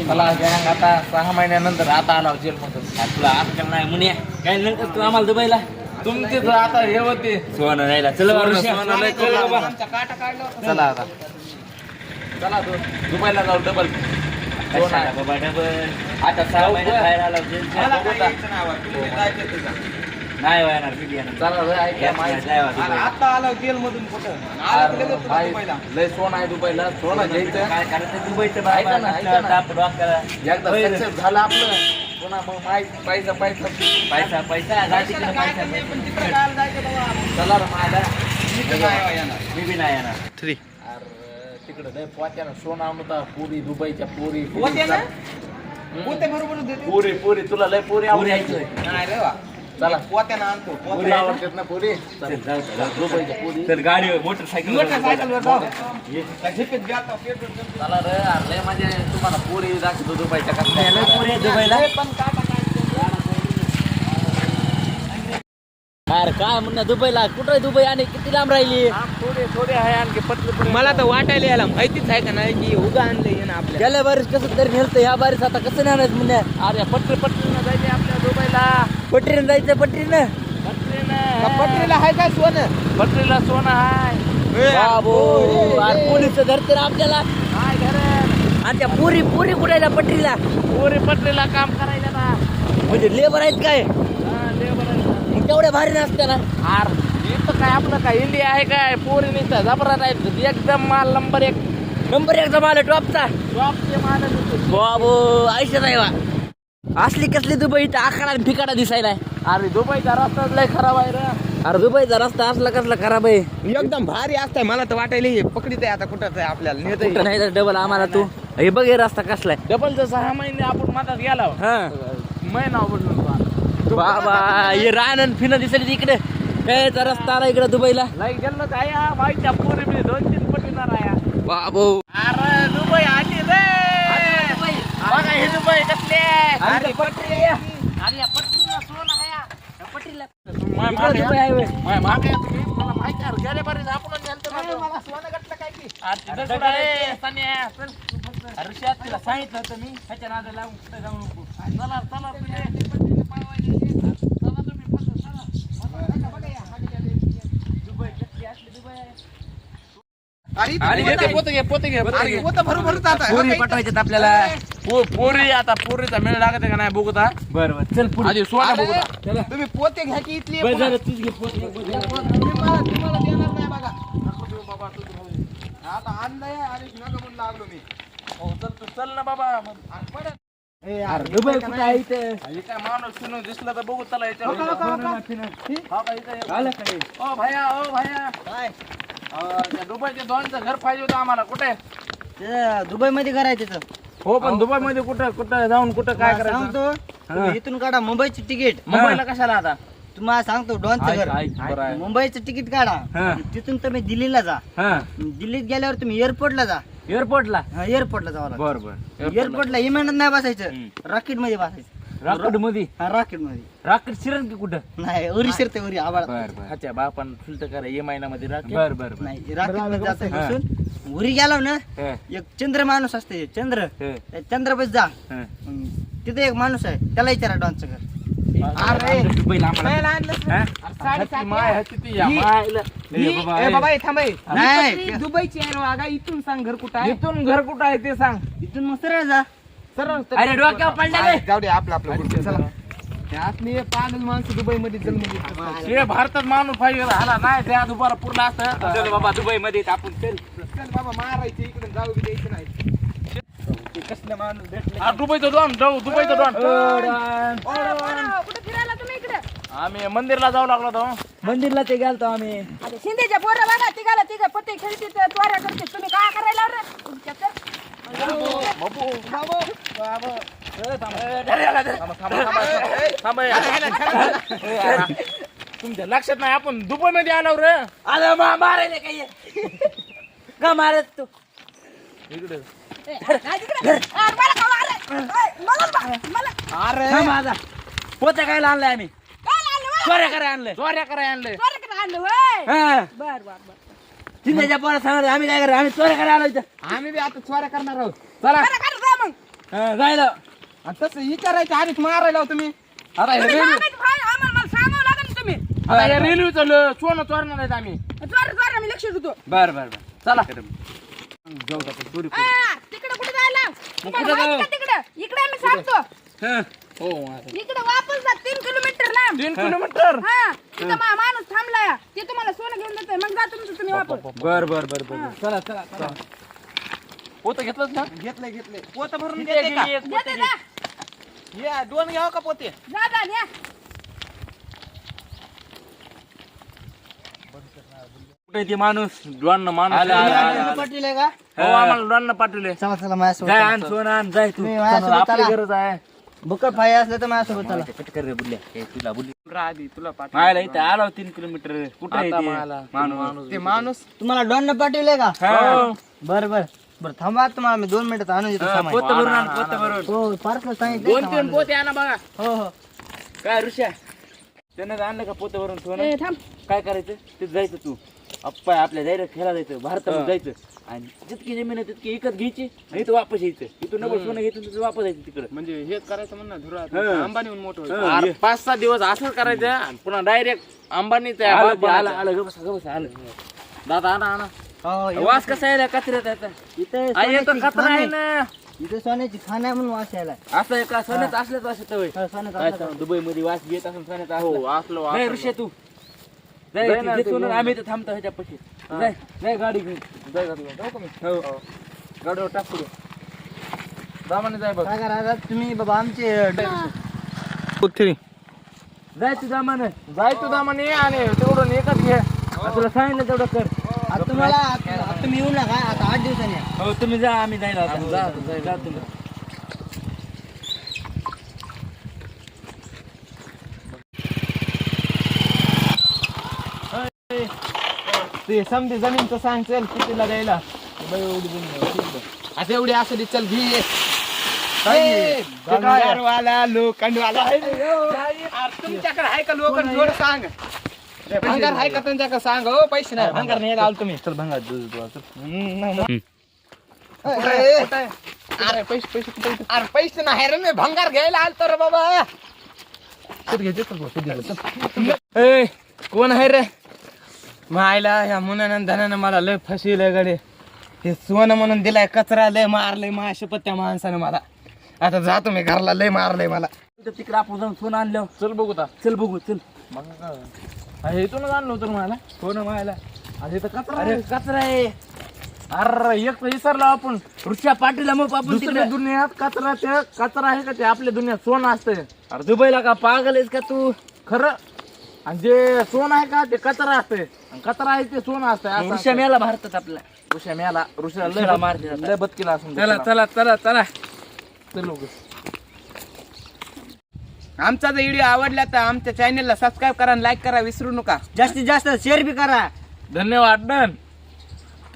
चला गॅंग आता 6 महिन्यानंतर आता आला जेल मधून तुला अक्कल नाही मुनिया काय नंतर तू आम्हाला दुबईला तुमचे आता हे होते सोनं राहिला चला चला आता चला दुबईला जाऊ डबल बाबा डबल आता 6 महिने बाहेर आला नाही येणार किती येणार चला आता आला जेल मधून कुठं लय सोनं आहे दुबईला सोनं घ्यायचं काय करायचं दुबईचं एकदा सक्सेस झालं आपलं पुन्हा मग पैसा पैसा पैसा पैसा चला रे मला मी बी नाही येणार तिकडे लय पोत्यानं सोनं आणता पुरी दुबईच्या पुरी पुरी पुरी तुला लय पुरी आवडायचं नाही रे वा चला पोत्यानं आणतो पुरी आवडतात ना पुरी दुबईच्या पुरी तर गाडी मोटरसायकल चला रे लय म्हणजे तुम्हाला पुरी दाखवतो दुबईच्या कसल्या दुबईला अरे काय म्हणणं दुबईला कुठं दुबई आणि किती लांब राहिली थोडे आहे आणखी पटलं मला तर वाटायला यायला माहितीच आहे का नाही की उगा आणलंय ना आपल्या गेल्या बारीस कसं तरी नेलतं ह्या बारीस आता कसं नाही म्हणणे अरे पटरीनं जायचे आपल्या दुबईला पटरीनं जायचं पटरीनं पटरीला आहे काय सोनं पटरीला सोनं आहे पोलीस धरते ना आपल्याला काय घर आणि त्या पुरी पुरी कुठायला पटरीला पटरीला काम करायला ना म्हणजे लेबर आहेत काय लेबर मग तेवढ्या भारी नसते ना इथं काय आपलं काय इंडिया आहे काय पोरी नाही जबरात आहे एकदम माल नंबर एक जमाला टॉपचा टॉपचे माल बाबू आयुष्यात आहे वा असली कसली दुबई आकडा फिकाडा दिसायला अरे दुबईचा रस्ता लय खराब आहे रे अरे दुबईचा रस्ता असला कसला खराब आहे एकदम भारी असताय मला तर वाटायला पकडीत आहे आता कुठं आहे आपल्याला नाही तर डबल आम्हाला तू हे बघ हे रस्ता कसलाय डबल 6 महिने आपण मधात गेला महिना बदलून बाबा हे रान फिन दिसली इकडे कायचा रस्ता आला इकडे दुबईला लई गेलो काय बाईच्या पोरी मी 2-3 पटीणार आहे बाबू अरे दुबई आली रे बघा हे दुबई कसले अरे पटरी अरे या पटरीला सोन आहे पटरीला दुबई आहे व्हय. मागे तुम्ही मला माहिती आहे गेले बरे आपण नेलतो मला सोनं गटलं काय की अरे शेत तिला सांगितलं होतं मी ह्याच्या नादाला लागून कुठे जाऊ नको चला चला तुम्ही पाठवायच्यात आपल्याला पोरी आता पोरीचा मेळ लागत का नाही बघता बरोबर चल पुढे आधी सोना बघता तुम्ही पोते घ्या की इथली तुम्हाला देणार नाही बघा नको देऊ बाबा आता आणलंय आणि नका म्हणून लागलो मी हो चल ना बाबा दुबई कुठे आहे इथे काय माणूस सुनून दिसला तर बघू चला याच्यावर ओ भैया काय दुबईच्या दोनचं घर पाहिजे होतं आम्हाला कुठे दुबई मध्ये करायचं हो पण दुबई मध्ये कुठं जाऊन कुठं काय करायचं सांगतो इथून काढा मुंबईची तिकीट मुंबईला कशाला आता तुम्हाला सांगतो डॉनचं घर मुंबईचं तिकीट काढा तिथून तुम्ही दिल्लीला जा दिल्लीत गेल्यावर तुम्ही एअरपोर्टला जा एअरपोर्टला एअरपोर्टला जावं लागतं बरोबर एअरपोर्टला विमानात नाही बसायचं रॉकेट मध्ये बसायचं रॉकेट मध्ये रॉकेट मध्ये रॉकेट शिरण की कुठं नाही उरी शिरते उरी आवाज अच्छा बापान फिल्टर करा ये महिन्यामध्ये रॉकेट बर नाही रॉकेट मध्ये जातं बसून उरी गेला ना एक चंद्र माणूस असते चंद्र चंद्रपत जा तिथे एक माणूस आहे त्याला विचारा डॉनचं घर दुबईची आहे इथून सांग घर कुठं आहे इथून घर कुठं आहे ते सांग इथून मग सरळ जा सरळ अरे डोक्यावर पडले जाऊ दे आपलं आपली पागल माणसं दुबई मध्ये जन्म भारतात माणूस पाहिजे हाला नाही त्या दुपारा पुरला असतं बाबा दुबई मध्ये आपण चल बाबा मारायचे इकडे जाऊ द्यायचं नाही कसलं माणूस भेटले दुबईचं डॉन दुबईचं डॉन कुठे फिरायला तुम्ही इकडे आम्ही मंदिरला जाऊ लागलो होतो मंदिरला ते गेलतो आम्ही अरे शिंदेच्या पोरं बघा तिघाला तिघं पत्ते खेळते त्वरा करते तुम्ही काय करायला रे तुमच्या लक्षात नाही आपण दुबई मध्ये आलो रे आलं मारायला काही का मारत तू इकडे अरे माझा पोते काय आणलाय आम्ही चोऱ्या करायला आणलंय चोऱ्या करायला आणले बर बर बर चिंध्याच्या पोरा सांगा आम्ही काय करा आम्ही चोऱ्या करायला आलो इथं आम्ही बी आता चोऱ्या करणार आहोत चला करा, करा, जा मग. जायला आणि तसं ही करायचं आधीच मारायला हो तुम्ही आता हे तुम्ही रेल्वे सांगायचं भाई, मला सांगावं लागेल ना तुम्ही. आता या रेल्वेचं सोनं चोरणार आहेत आम्ही चोर, मी लक्ष देतो. बर बर बर चला तिकडे कुठे जायला? तुम्हाला कुठं माहित का तिकडं? इकडे मी सांगतो. हं. हो इकडे वापस जा 3 किलोमीटर लांब. 3 किलोमीटर हा तिथं माणूस थांबलाय ते तुम्हाला सोनं घेऊन देतोय मग जा तुमचं तुम्ही वापस. बर बर बर बर चला चला चला पोतं घेतलंच ना घेतलंय पोत भरून किती देते का आहे? देते जा. या 2 घ्याव का पोते जा जा न्या. कुठे ते माणूस डॉन माणूस आला, आला, आला, आला. पाटील आहे का हो आम्हाला डॉन पाठवले चला चला माझ्यासोबत जाय चला. आण सोनं आण जाय तू तुम्ही माझ्यासोबत आपली चला. गरज आहे बुकट फाय असले तर माझ्यासोबत चला कट कर रे बुल्ल्या हे तुला बुल्ली आधी तुला मायला इथं आला 3 किलोमीटर कुठे आहे आता ते? मायला. माणूस ते माणूस तुम्हाला डॉन पाटील आहे का हो. बर बर बर थांबा तुम्हाला मी 2 मिनिटात आणून देतो सामान. पोतं भरून आण पोतं भरून हो पार्सल सांगितलं 2-3 पोते आणा बघा हो हो काय ऋषा त्यानं आणलं का पोतं भरून सोनं ए, थांब. काय करायचं तिथं जायचं तू अप्पा आपल्या जायला खेळा जायचं भारतात जायचं आणि जितकी जमीन आहे तितकी विकत घ्यायची आणि इथं वापस यायचं इथून नवं सोनं घ्यायचं तिथं वापस यायचं तिकडं म्हणजे हे करायचं म्हणणं धुरा हं. अंबानी होऊन मोठं हं. व्हायचं. 5-6 दिवस असं करायचं आणि पुन्हा डायरेक्ट अंबानीच आहे, आलं बाप ते, आलं बनायचं. आलं गं बसा, गं बसा, आलं दादा आणा आणा हो एवढं- वास कसा यायला कचऱ्यात आता इथे आई येतो सोन्याची कचरा खाण आहे आहे. ना इथे सोन्याची खाण आहे म्हणून वास यायला असं आहे का सोन्यात असल्याच वास येतं होय. हो, सोन्याचं काय असलं सांगू, दुबई मध्ये वास घेत असून सोन्यात हो असलं असलो नाही असलो. ऋषी तू जाय जाय ना, ते ते सोनं घेऊन आम्ही इथं थांबतो ह्याच्या पशी जाय जाय गाडी घेऊन जाय का तुला? जाऊ का मी? हो गाडीवर टाक पुढे दामाने जाय बघ काय करा आता तुम्ही बाबा आमचे जाय तू दामानं जाय तू दामाने आणि तेवढं एकच घे तुला सांगितलं तेवढं कर आता तुम्हाला आता तुम्ही येऊ नका आता 8 दिवसांनी या. हो तुम्ही जा आम्ही जायला आता. जा जा, जा तुम्ही ते समजे जमीनचं सांग चल कितीला द्यायला आता एवढी असली चल घे वाला लोखंडवाला तुमच्याकडे आहे का लोखंड जोड सांग भंगार आहे का तुमच्याकडे सांग हो पैसे नाही भंगार नाही आलो तुम्ही चल भंगा अरे पैसे पैसे कुठे आहेत? अरे पैसे नाही रे मी भंगार घ्यायला आलतो रे बाबा ए, कोण आहे रे मायला ह्या मुनानं धनानं मला लय फसविलंय गडे हे सोनं म्हणून दिलाय कचरा लय मारलंय माझ्या त्या माणसानं मला आता जातो मी घरला लय मारलंय मला तिकडे आपण जाऊन सोनं आणलं चल बघू ता चल बघू चल इथूनच आणलं होतं मला सोनं मायला अरे इथं कचरा अरे आहे. कचरा आहे अरे एक तर विसरलो आपण ऋषा पाटील मग आपण दुसऱ्या तिकडे दुनियात कचरा ते कचरा आहे का ते आपल्या दुनियात सोनं असतंय अरे दुबईला का पागल आहेस का तू खरं आणि जे सोनं आहे का ते कचरा असतंय आणि कचरा आहे ते सोनं असतंय असं ऋषा असतंय. मेला भारतात आपला ऋषा मेला ऋषा ऋषाला मारते आता. लय बदकीला असून चला चला चला चला चल लोक आमचा जर व्हिडिओ आवडला तर आमच्या चॅनलला सबस्क्राईब करा आणि लाईक करा विसरू नका जास्तीत जास्त शेअर बी करा धन्यवाद डन